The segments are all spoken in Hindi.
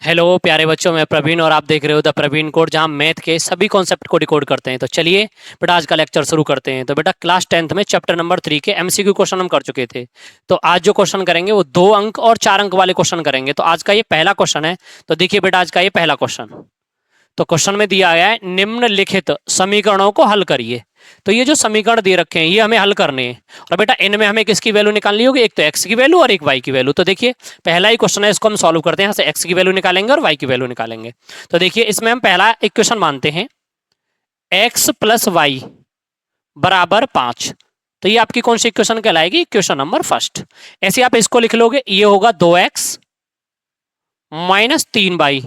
हेलो प्यारे बच्चों, मैं प्रवीण और आप देख रहे हो द प्रवीण कोड, जहां मैथ के सभी कॉन्सेप्ट को डिकोड करते हैं। तो चलिए बेटा आज का लेक्चर शुरू करते हैं। तो बेटा क्लास 10th में चैप्टर नंबर 3 के एमसीक्यू क्वेश्चन हम कर चुके थे। तो आज जो क्वेश्चन करेंगे वो 2 अंक और 4 अंक वाले क्वेश्चन करेंगे। तो आज का ये पहला क्वेश्चन है। तो देखिए बेटा आज का ये पहला क्वेश्चन। तो क्वेश्चन में दिया गया है निम्नलिखित समीकरणों को हल करिए। तो ये जो समीकरण दे रखे हैं ये हमें हल करने हैं। और बेटा इनमें हमें किसकी वैल्यू निकालनी होगी? एक तो एक्स की वैल्यू और एक वाई की वैल्यू। तो देखिए पहला ही क्वेश्चन है, इसको हम सॉल्व करते हैं। यहाँ से एक्स की वैल्यू निकालेंगे और वाई की वैल्यू निकालेंगे। तो देखिए इसमें हम पहला इक्वेशन मानते हैं एक्स प्लस वाई बराबर 5। तो ये आपकी कौन सी इक्वेशन कहलाएगी? Equation number first. ऐसे आप इसको लिख लोगे, ये होगा 2x माइनस 3y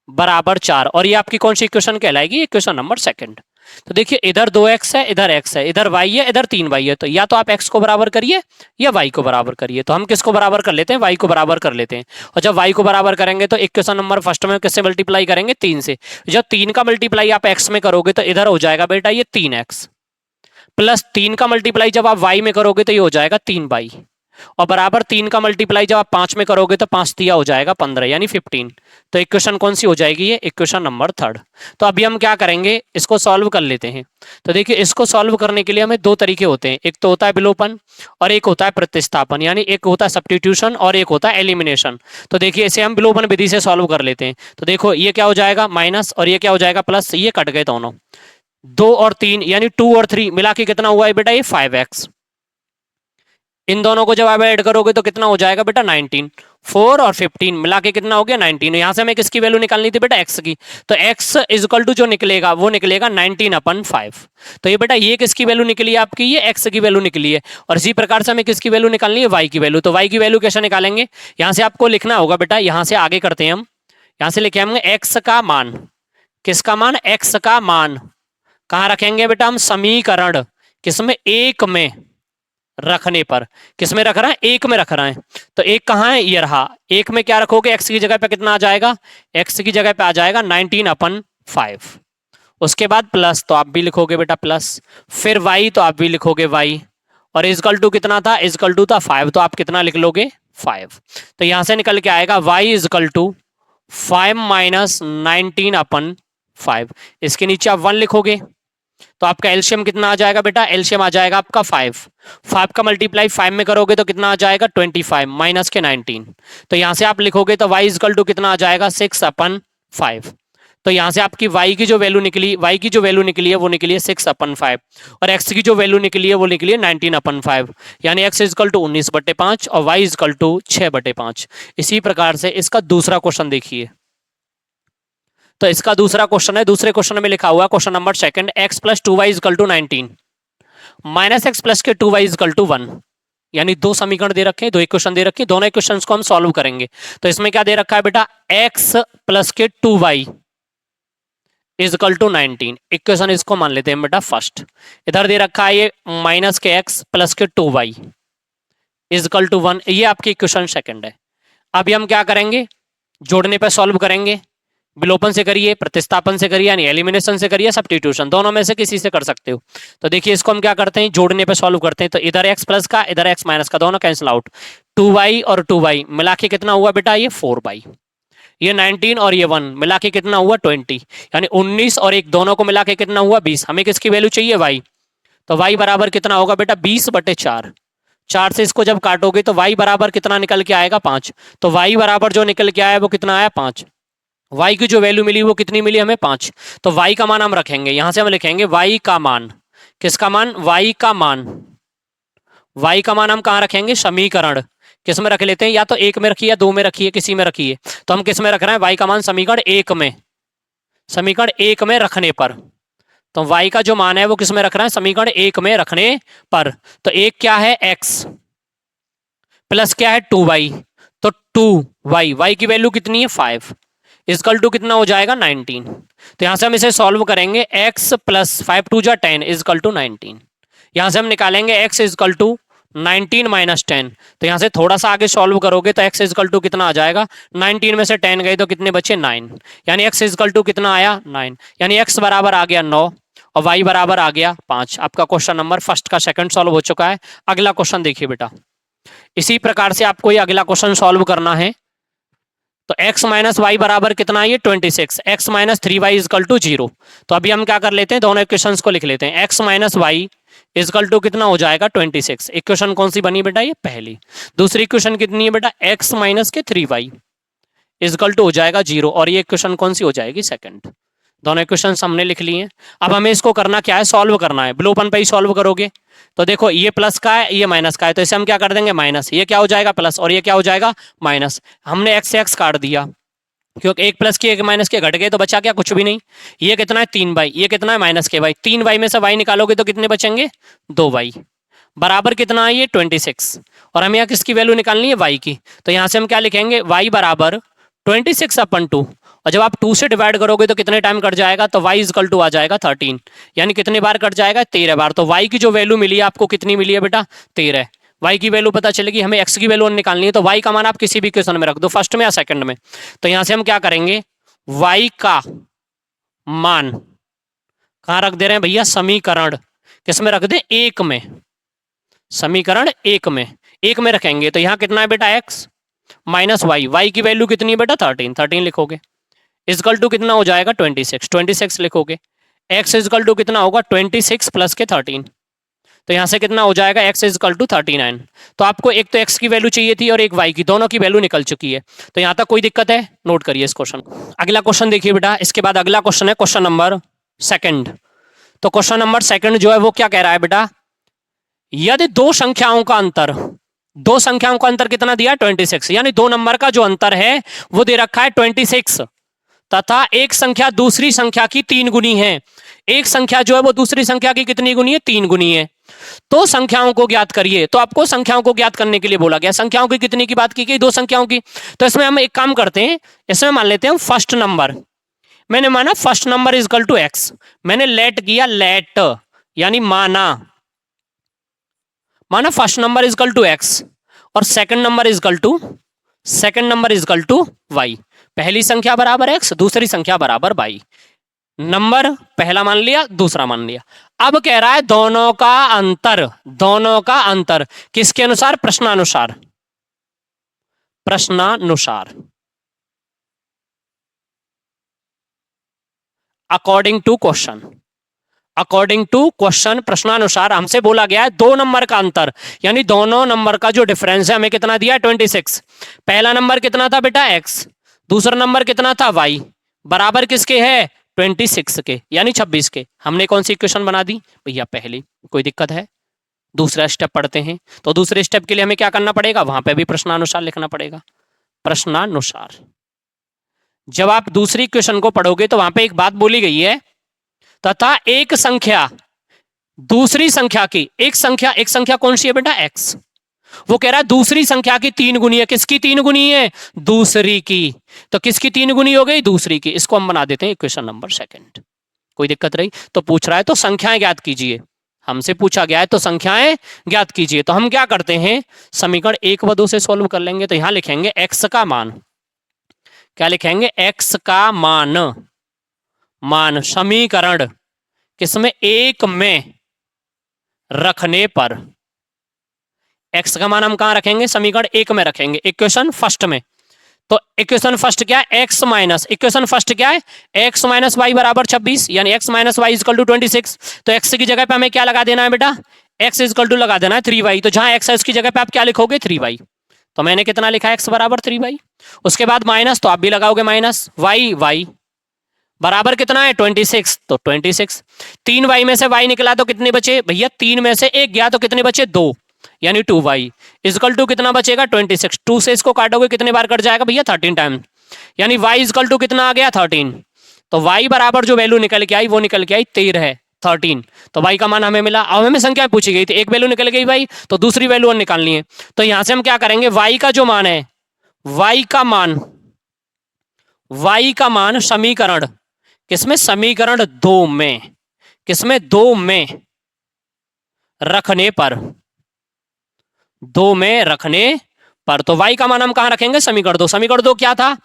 बराबर 4। और ये आपकी कौन सी इक्वेशन कहलाएगी? Equation number second. तो देखिए इधर 2x है, इधर x है, इधर y है, इधर 3y है। तो या तो आप x को बराबर करिए या y को बराबर करिए। तो हम किसको बराबर कर लेते हैं? y को बराबर कर लेते हैं। और जब y को बराबर करेंगे तो इक्वेशन नंबर फर्स्ट में किससे मल्टीप्लाई करेंगे? 3 से। जब 3 का मल्टीप्लाई आप x में करोगे तो इधर हो जाएगा बेटा ये 3x, प्लस 3 का मल्टीप्लाई जब आप y में करोगे तो ये हो जाएगा 3y, और बराबर 3 का मल्टीप्लाई जब आप 5 में करोगे तो 5 दिया हो जाएगा 15 यानी 15। तो इक्वेशन कौन सी हो जाएगी? ये इक्वेशन नंबर थर्ड। तो अभी हम क्या करेंगे, इसको सॉल्व कर लेते हैं। तो देखिए इसको सॉल्व करने के लिए हमें दो तरीके होते हैं, एक तो होता है विलोपन और एक होता है प्रतिस्थापन, यानी एक होता है सब्स्टिट्यूशन और एक होता है एलिमिनेशन। तो देखिए इसे हम विलोपन विधि से सॉल्व कर लेते हैं। तो देखो ये क्या हो जाएगा माइनस, और ये क्या हो जाएगा प्लस, ये कट गए दोनों। 2 और 3 यानी 2 और 3 मिला के कितना हुआ है बेटा? ये 5x। इन दोनों को जब आप ऐड करोगे तो कितना हो जाएगा बेटा? 19। 4 और 15 मिला के कितना हो गया? 19। यहां से हमें किसकी वैल्यू निकालनी थी बेटा? x की। तो x इज इक्वल टू जो निकलेगा वो निकलेगा 19/5। तो ये बेटा ये किसकी वैल्यू निकली है आपकी? ये x की वैल्यू निकली है। और इसी प्रकार से हमें किसकी वैल्यू निकालनी है? y की वैल्यू। तो y की वैल्यू कैसे निकालेंगे? यहां से आपको लिखना होगा बेटा, यहां से आगे करते हैं हम। यहां से लिखे हम x का मान। किसका मान? x का मान कहां रखेंगे बेटा? हम समीकरण किसमें? एक में रखने पर। किस में रख रहा है? एक में रख रहा है। तो एक कहाँ है? ये रहा। एक में क्या रखोगे? एक्स की जगह पे कितना आ जाएगा? एक्स की जगह पे आ जाएगा 19/5। उसके बाद प्लस, तो आप भी लिखोगे बेटा प्लस। फिर वाई, तो आप भी लिखोगे वाई। और इजकल टू कितना था? इजकल टू था 5, तो आप कितना लिख लोगे? 5। तो यहां से निकल के आएगा वाई इजकल टू 5 माइनस 19/5। इसके नीचे आप 1 लिखोगे तो आपका एलसीएम कितना आ जाएगा बेटा? एलसीएम आ जाएगा आपका 5। 5 का मल्टीप्लाई 5 में करोगे तो कितना आ जाएगा? 25 माइनस के 19। तो यहां से आप लिखोगे तो y इजकल टू कितना आ जाएगा? 6/5। तो यहां से आपकी y की जो वैल्यू निकली, y की जो वैल्यू निकली है वो निकली है 6/5, और x की जो वैल्यू निकली है वो निकली है 19/5, यानी x इजकल टू 19/5 और y इजकल टू 6/5। इसी प्रकार से इसका दूसरा क्वेश्चन देखिए। तो इसका दूसरा क्वेश्चन है, दूसरे क्वेश्चन में लिखा हुआ question number second, x plus 2y equal to 19 minus x plus के 2y इजकल टू 1। यानी दो समीकरण दे रखे हैं, दो इक्वेशन दे रखे हैं, दोनों इक्वेशंस को हम सॉल्व करेंगे। तो इसमें क्या दे रखा है बेटा? x प्लस के 2y इजकल टू 19। इक्वेशन इसको मान लेते हैं बेटा फर्स्ट। इधर दे रखा है ये माइनस के x प्लस के 2y इजकल टू 1, ये आपकी इक्वेशन सेकंड है। अभी हम क्या करेंगे? जोड़ने पे सॉल्व करेंगे। विलोपन से करिए, प्रतिस्थापन से करिए, यानी एलिमिनेशन से करिए, सब्स्टिट्यूशन, दोनों में से किसी से कर सकते हो। तो देखिए इसको हम क्या करते हैं? जोड़ने पे सॉल्व करते हैं। तो इधर x प्लस का, इधर x माइनस का, दोनों कैंसिल आउट। 2y और 2y मिला के कितना हुआ बेटा? ये 4y। ये 19 और ये 1 मिला के कितना हुआ? 20, यानी 19 और 1 दोनों को मिला के कितना हुआ? 20। हमें किसकी वैल्यू चाहिए? y। तो y बराबर कितना होगा बेटा? 20/4। 4 से इसको जब काटोगे तो y बराबर कितना निकल के आएगा? 5। तो y बराबर जो निकल के आया वो कितना आया? 5। y की जो वैल्यू मिली वो कितनी मिली हमें? 5। तो y का मान हम रखेंगे, यहां से हम लिखेंगे y का मान। किसका मान? y का मान। y का मान हम कहां रखेंगे? समीकरण किस में रख लेते हैं? या तो एक में रखिए या दो में रखिए, किसी में रखिए। तो हम किस में रख रहे हैं? y का मान समीकरण एक में, समीकरण एक में रखने पर। तो y का जो मान है वो किस में रख रहे हैं? समीकरण एक में रखने पर। तो एक क्या है? x प्लस क्या है? 2y। तो 2y, y की वैल्यू कितनी है? 5 इजकल टू कितना हो जाएगा? 19। तो यहां से हम इसे सॉल्व करेंगे, x प्लस 5 2 जा 10 इजकल टू 19। यहां से हम निकालेंगे x इजकल टू 19 माइनस 10। तो यहां से थोड़ा सा आगे सॉल्व करोगे तो x इजकल टू कितना आ जाएगा? 19 में से 10 गए तो कितने बचे? 9, यानी x इजकल टू कितना आया? 9, यानी x बराबर आ गया 9 और y बराबर आ गया 5। आपका क्वेश्चन नंबर फर्स्ट का सेकंड सॉल्व हो चुका है। अगला क्वेश्चन देखिए बेटा। इसी प्रकार से आपको ये अगला क्वेश्चन सॉल्व करना है। तो x माइनस वाई बराबर कितना है ये 26, x minus 3y is equal to 0। तो अभी हम क्या कर लेते हैं, दोनों इक्वेशंस को लिख लेते हैं। x minus y equal to कितना हो जाएगा 26। इक्वेशन कौन सी बनी बेटा, ये पहली। दूसरी इक्वेशन कितनी है बेटा, x माइनस के 3y इजकल टू हो जाएगा 0, और ये इक्वेशन कौन सी हो जाएगी, सेकंड। दोनों इक्वेशन हमने लिख लिए हैं। अब हमें इसको करना क्या है, सॉल्व करना है। ब्लू पेन पे ही सॉल्व करोगे। तो देखो ये प्लस का है, ये माइनस का है, तो इसे हम क्या कर देंगे माइनस। ये क्या हो जाएगा प्लस, और ये क्या हो जाएगा माइनस। हमने x से x काट दिया, क्योंकि एक प्लस की एक माइनस के घट गए, तो बचा क्या, कुछ भी नहीं। ये कितना है 3y, ये कितना है माइनस के y। 3y में से y निकालोगे तो कितने बचेंगे 2y, बराबर कितना है ये 26। और हमें यहाँ किसकी वैल्यू निकालनी है, y की। तो यहाँ से हम क्या लिखेंगे, y बराबर 26 अपन 2, और जब आप 2 से डिवाइड करोगे तो कितने टाइम कट जाएगा, तो y इजकल टू आ जाएगा 13, यानी कितने बार कट जाएगा 13 बार। तो y की जो वैल्यू मिली है आपको, कितनी मिली है बेटा 13। y की वैल्यू पता चलेगी, हमें x की वैल्यू निकालनी है। तो y का मान आप किसी भी इक्वेशन में रख दो, फर्स्ट में या सेकंड में। तो यहां से हम क्या करेंगे, y का मान कहां रख दे रहे हैं भैया, समीकरण किस में रख दे, एक में। समीकरण एक में रखेंगे। तो यहां कितना है बेटा x माइनस वाई की वैल्यू कितनी है बेटा 13 लिखोगे। इजकल टू कितना हो जाएगा 26 लिखोगे। x इजकल टू कितना होगा 26 प्लस के 13, तो यहां से कितना हो जाएगा x इजकल टू 39। तो आपको एक तो x की वैल्यू चाहिए थी और एक y की, दोनों की वैल्यू निकल चुकी है। तो यहां तक कोई दिक्कत है, नोट करिए इस क्वेश्चन। अगला क्वेश्चन देखिए बेटा, इसके बाद अगला क्वेश्चन है क्वेश्चन नंबर सेकंड। तो क्वेश्चन नंबर सेकंड जो है वो क्या कह रहा है बेटा, यदि दो संख्याओं का अंतर कितना दिया 26, यानी दो नंबर का जो अंतर है वो दे रखा है 26, तथा एक संख्या दूसरी संख्या की 3 गुनी है। एक संख्या जो है वो दूसरी संख्या की कितनी गुनी है, 3 गुनी है। तो संख्याओं को ज्ञात करिए। तो आपको संख्याओं को ज्ञात करने के लिए बोला गया। संख्याओं की कितनी की बात की गई, दो संख्याओं की। तो इसमें हम एक काम करते हैं, इसमें मान लेते हैं फर्स्ट नंबर। मैंने माना first number is equal to X, मैंने लेट किया, लेट यानी माना first number is equal to X, और second number is equal to Y. पहली संख्या बराबर एक्स, दूसरी संख्या बराबर वाई। नंबर पहला मान लिया, दूसरा मान लिया। अब कह रहा है दोनों का अंतर किसके अनुसार, प्रश्नानुसार अकॉर्डिंग टू क्वेश्चन प्रश्नानुसार हमसे बोला गया है दो नंबर का अंतर, यानी दोनों नंबर का जो डिफरेंस है हमें कितना दिया 26। पहला नंबर कितना था बेटा x, दूसरा नंबर कितना था y, बराबर किसके है 26 के, यानी 26 के। हमने कौन सी इक्वेशन बना दी भैया, पहली। कोई दिक्कत है, दूसरा स्टेप पढ़ते हैं। तो दूसरे स्टेप के लिए हमें क्या करना पड़ेगा, वहां पे भी प्रश्नानुसार लिखना पड़ेगा। प्रश्नानुसार जब आप दूसरी इक्वेशन को पढ़ोगे तो वहां पे एक बात बोली गई है, तथा एक संख्या दूसरी संख्या की, एक संख्या कौन सी है बेटा x, वो कह रहा है दूसरी संख्या की 3 गुनी है। किसकी 3 गुनी है, दूसरी की। तो किसकी 3 गुनी हो गई, दूसरी की। इसको हम बना देते हैं इक्वेशन नंबर सेकंड। कोई दिक्कत रही, तो पूछ रहा है तो संख्याएं ज्ञात कीजिए, हमसे पूछा गया है तो संख्याएं ज्ञात कीजिए। तो हम क्या करते हैं, समीकरण 1 व 2 से सॉल्व कर लेंगे। तो यहां लिखेंगे x का मान, क्या लिखेंगे, x का मान समीकरण किसमें, एक में रखने पर। x का मान हम कहां रखेंगे, समीकरण 1 में रखेंगे, इक्वेशन फर्स्ट में। तो इक्वेशन फर्स्ट क्या है, x माइनस, इक्वेशन फर्स्ट क्या है, x माइनस वाई बराबर 26, यानी x minus y equal to 26। तो x की जगह पे हमें क्या लगा देना है बेटा, x इजकल टू लगा देना है 3y। तो जहां x है उसकी जगह पे आप क्या लिखोगे 3y। तो मैंने कितना लिखा है, x बराबर 3y। उसके बाद माइनस, तो आप भी लगाओगे माइनस, y बराबर कितना है 26, तो 26। 3y में से y निकला तो कितने बचे भैया, 3 में से 1 गया तो कितने बचे 2, यानी 2y इजकल टू कितना बचेगा 26। 2 से इसको काटोगे कितने बार कट जाएगा भैया 13 टाइम, यानी y इजकल टू कितना आ गया 13। तो y बराबर जो वैल्यू निकल के आई वो निकल के आई 13। तो y का मान हमें मिला। अब हमें संख्या पूछी गई थी, एक वैल्यू निकल गई भाई, तो दूसरी वैल्यू निकालनी है। तो यहां से हम क्या करेंगे, y का जो मान है, y का मान समीकरण किसमें, समीकरण 2 में, किसमें 2 में रखने पर, 2 में रखने पर। तो y का मान हम कहां रखेंगे, समीकरण दो क्या था,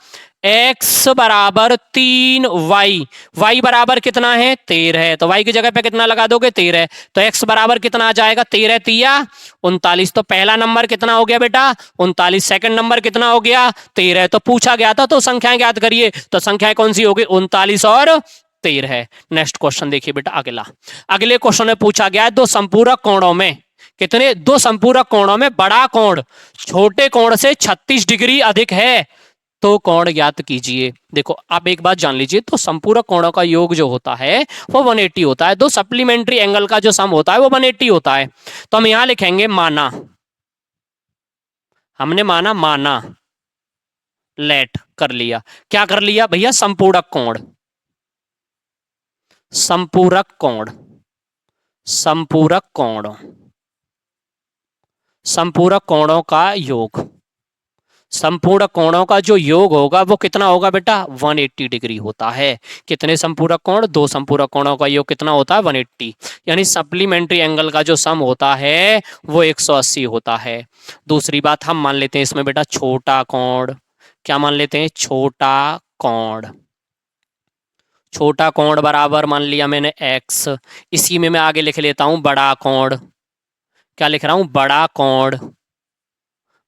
x बराबर 3y, y बराबर कितना है 13 है, तो y की जगह पे कितना लगा दोगे 13, तो x बराबर कितना आ जाएगा 13 तिया 39। तो पहला नंबर कितना हो गया बेटा 39, सेकंड नंबर कितना हो गया 13। तो पूछा गया था तो संख्याएं ज्ञात करिए, तो संख्याएं कौन सी होगी 39 और 13 है। नेक्स्ट क्वेश्चन देखिए बेटा अगला, अगले क्वेश्चन में पूछा गया है दो संपूरक कोणों में कितने, दो संपूरक कोणों में बड़ा कोण छोटे कोण से 36 डिग्री अधिक है, तो कोण ज्ञात कीजिए। देखो आप एक बात जान लीजिए, तो संपूरक कोणों का योग जो होता है वो 180 होता है, दो सप्लीमेंट्री एंगल का जो सम होता है वो 180 होता है। तो हम यहां लिखेंगे माना, हमने माना लेट कर लिया, क्या कर लिया भैया संपूरक कोण, संपूरक कोण, संपूरक कोण, संपूरक कोणों का योग, संपूरक कोणों का जो योग होगा वो कितना होगा बेटा 180 डिग्री होता है। कितने संपूरक कोण, दो संपूरक कोणों का योग कितना होता है 180, यानी सप्लीमेंट्री एंगल का जो सम होता है वो 180 होता है। दूसरी बात हम मान लेते हैं इसमें बेटा छोटा कोण, क्या मान लेते हैं छोटा कोण, छोटा कोण बराबर मान लिया मैंने x, इसी में मैं आगे लिख लेता हूं बड़ा कोण, क्या लिख रहा हूं बड़ा कोण,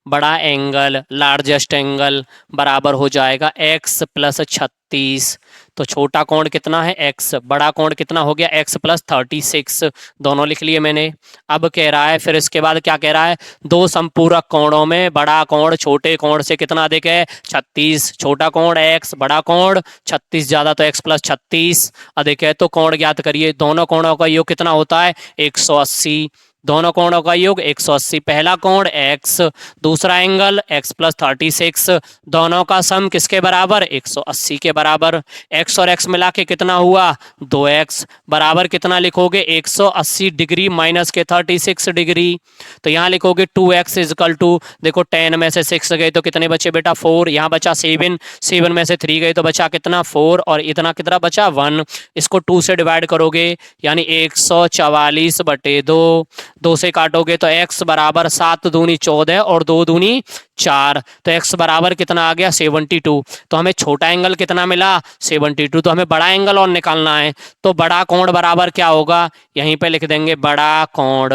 बड़ा एंगल लार्जेस्ट एंगल बराबर हो जाएगा x प्लस 36। तो छोटा कोण कितना है x, बड़ा कोण कितना हो गया x प्लस 36, दोनों लिख लिए मैंने। अब कह रहा है फिर इसके बाद क्या कह रहा है, दो संपूरक कोणों में बड़ा कोण छोटे कोण से कितना अधिक है 36, छोटा कोण x बड़ा कोण 36 ज्यादा तो x प्लस 36 अधिक है, तो कोण ज्ञात करिए। दोनों कोणों का योग कितना होता है 180, दोनों कोणों का योग 180, पहला कोण x दूसरा एंगल x प्लस 36, दोनों का सम किसके बराबर 180 के बराबर, x और x मिला के कितना हुआ 2x बराबर कितना लिखोगे 180 डिग्री माइनस के 36 डिग्री, तो यहाँ लिखोगे 2x इजकल टू, देखो 10 में से 6 गए तो कितने बचे बेटा 4, यहाँ बचा 7, 7 में से 3 गए तो बचा कितना 4 और इतना कितना बचा 1, इसको 2 से डिवाइड करोगे यानी 144 बटे 2, 2 से काटोगे तो x बराबर 7 दूनी 14 और 2 दूनी 4, तो x बराबर कितना आ गया 72। तो हमें छोटा एंगल कितना मिला 72, तो हमें बड़ा एंगल और निकालना है, तो बड़ा कोण बराबर क्या होगा, यहीं पे लिख देंगे बड़ा कोण,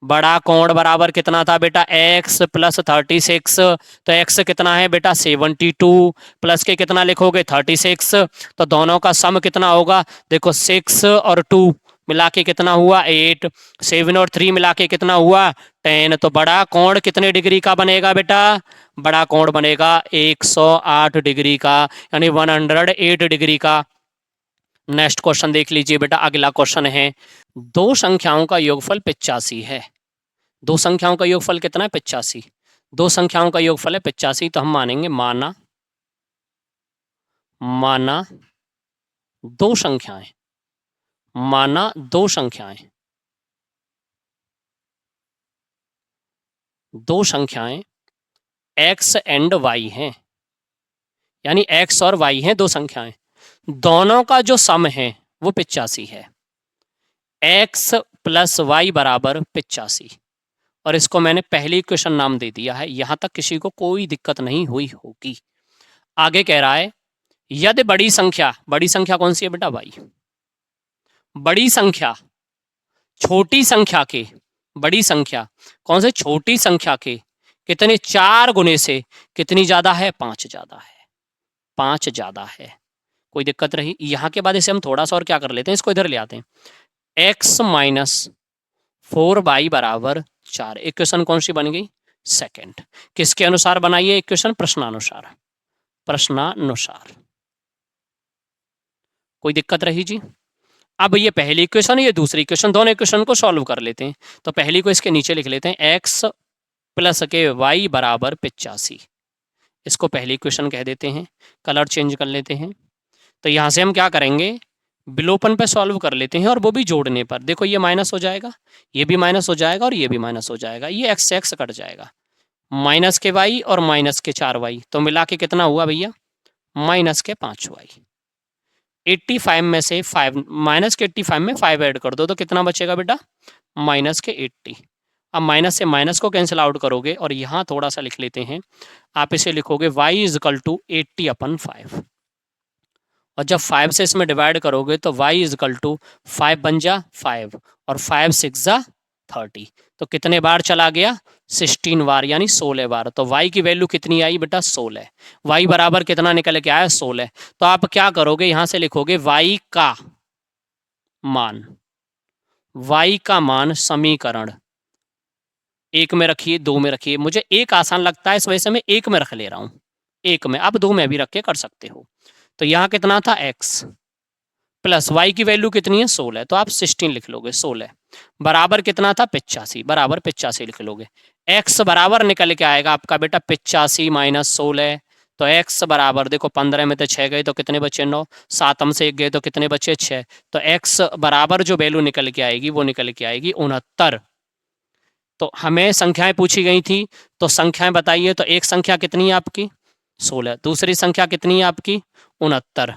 बड़ा कोण बराबर कितना था बेटा x प्लस 36, तो x कितना है बेटा 72 प्लस के कितना लिखोगे 36, तो दोनों का सम कितना होगा, देखो 6 और 2 मिला के कितना हुआ 8, 7 और 3 मिला के कितना हुआ 10, तो बड़ा कोण कितने डिग्री का बनेगा बेटा, बड़ा कोण बनेगा 108 डिग्री का, यानी 108 डिग्री का। नेक्स्ट क्वेश्चन देख लीजिए बेटा, अगला क्वेश्चन है दो संख्याओं का योगफल 85 है, दो संख्याओं का योगफल कितना है 85, दो संख्याओं का योगफल है 85, तो हम मानेंगे माना दो संख्याएं, माना दो संख्याएं, दो संख्याएं x एंड y हैं, यानी x और y हैं दो संख्याएं, दोनों का जो सम है वो 85 है, x प्लस वाई बराबर 85, और इसको मैंने पहली इक्वेशन नाम दे दिया है, यहां तक किसी को कोई दिक्कत नहीं हुई होगी। आगे कह रहा है यदि बड़ी संख्या कौन सी है बेटा y, बड़ी संख्या छोटी संख्या के, बड़ी संख्या कौन से छोटी संख्या के कितने 4 गुने से कितनी ज्यादा है 5 ज्यादा है, 5 ज्यादा है, कोई दिक्कत रही। यहां के बाद इसे हम थोड़ा सा और क्या कर लेते हैं, इसको इधर ले आते हैं, x माइनस 4y बराबर 4, इक्वेशन कौन सी बन गई सेकंड, किसके अनुसार बनाइए इक्वेशन, प्रश्नानुसार, प्रश्नानुसार, कोई दिक्कत रही जी। अब ये पहली इक्वेशन ये दूसरी इक्वेशन, दोनों इक्वेशन को सॉल्व कर लेते हैं, तो पहली को इसके नीचे लिख लेते हैं x प्लस के y बराबर 85, इसको पहली इक्वेशन कह देते हैं, कलर चेंज कर लेते हैं। तो यहां से हम क्या करेंगे बिलोपन पे सॉल्व कर लेते हैं, और वो भी जोड़ने पर, देखो ये माइनस हो जाएगा, ये भी माइनस हो जाएगा और ये भी माइनस हो जाएगा, ये x से x कट जाएगा, माइनस के y और माइनस के 4y, तो मिला के कितना हुआ भैया माइनस के 5y, 85 में से 5 माइनस के 85 में 5 ऐड कर दो तो कितना बचेगा बेटा माइनस के 80। अब माइनस से माइनस को कैंसिल आउट करोगे और यहाँ थोड़ा सा लिख लेते हैं, आप इसे लिखोगे y इज इक्वल टू 80/5 और जब 5 से इसमें डिवाइड करोगे तो y इज इक्वल टू 5 बन जा 5 और 5 6 जा 30, तो कितने बार चला गया 16 बार यानी 16 बार। तो y की वैल्यू कितनी आई बेटा 16, y बराबर कितना निकल के आया 16। तो आप क्या करोगे यहाँ से लिखोगे y का मान समीकरण 1 में रखिए 2 में रखिए, मुझे 1 आसान लगता है इस वजह से मैं 1 में रख ले रहा हूँ, 1 में, आप 2 में भी रख के कर सकते हो। तो यहाँ कितना था x प्लस y की वैल्यू कितनी है 16, तो आप 16 लिख लोगे, 16 बराबर कितना था 85, बराबर 85 लिख लोगे। x बराबर निकल के आएगा आपका बेटा 85 माइनस 16, तो x बराबर देखो 15 में तो 6 गए तो कितने बचे 9, 7 हम से 1 गए तो कितने बचे 6, तो x बराबर जो वैल्यू निकल के आएगी वो निकल के आएगी 69। तो हमें संख्याएं पूछी गई थी, तो संख्याएं बताइए। तो एक संख्या कितनी है आपकी 16, दूसरी संख्या कितनी है आपकी 69,